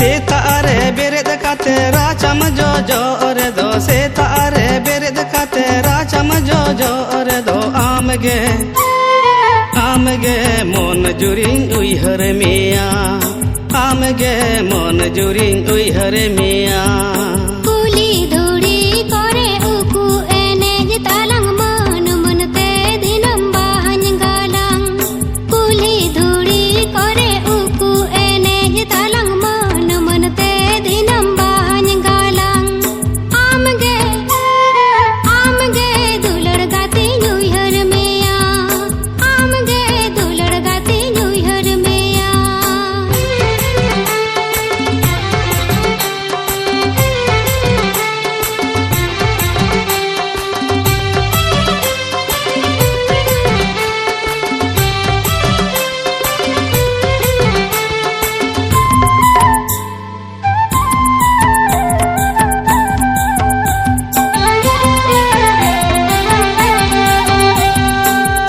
सेतारे बेरेद काते राचम जो जो रे दो सेतारे बेरेद काते राचम जो जो रे दो आमगे मन जुरिन उइहर मिया आमगे मन जुरिन उइहर मिया कुली धुड़ी करे उकु एनेज तालंग मन मनते दिनम बाहन गाlang कुली धुड़ी करे उकु एनेज तालंग मन मनते दिनम बाहन गाlang आमगे दुलड़ गाती उइहर मिया आमगे दुलड़ गाती उइहर मिया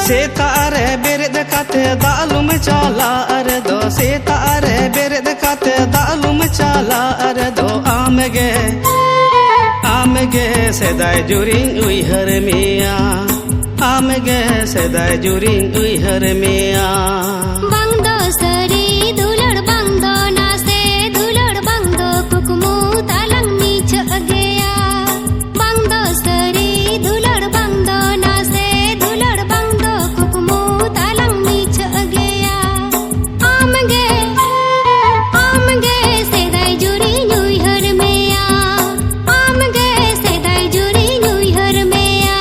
सेतारे बेरेद काते दालुम चाला अरे दो सेतारे बेरेद काते दालुम चाला अरे दो आमगे सेदाय जुरिन उइहर मिया आमगे सेदाय जुरिन उइहर मिया बंग दो सरी दुलड़ बंग दो नासे दुलड़ बंग दो कुकमू तालंग नीच अगेया बंग दो सरी दुलड़ बंग दो नासे दुलड़ बंग दो कुकमू तालंग नीच अगेया आमगे सेदाय जुरी उइहर मिया आमगे सेदाय जुरी उइहर मिया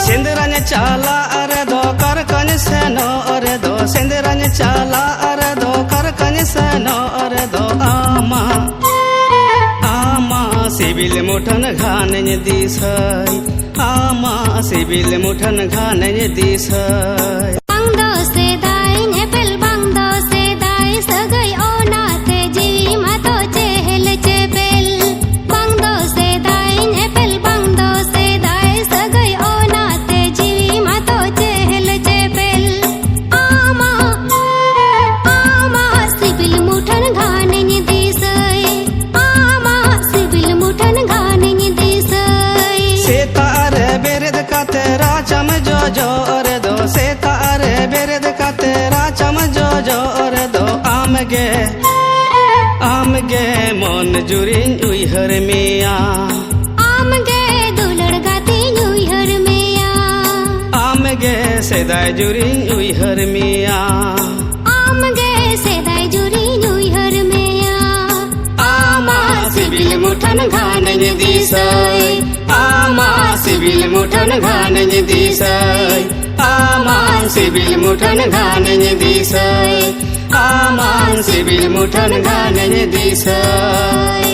सेंदराने चाला अरे दो कर कन सेनो अरे दो सेंदराने चाला अरे दो कर कन सेनो अरे दो आमा सिबिल मुठन घाने दिसै आमा सिबिल मुठन घाने दिसै बंग दो सेदाय नेपेल बंग दो सेदाय सगै ओनाते जीवी मातो चेहल चेपेल बंग दो सेदाय नेपेल बंग दो सेदाय सगै ओनाते जीवी मातो चेहल चेपेल आमा सिबिल मुठन घाने दिसै आमा सिबिल मुठन घाने दिसै सेतारे बेरेद काते राचम जो जो रे दो सेतारे बेरेद काते राचम जो जो रे दो आमगे मन जुरिन उइहर मिया आमगे दुलड़ गाती उइहर मिया आमगे सेदाय जुरिन उइहर मिया आमगे सेदाय जुरी उइहर मिया आमा सिबिल मुठन घाने दिसै आमा सिबिल मुठन घाने दिसै आमा सिबिल मुठन घाने दिसै आमा सिबिल मुठन घाने दिसै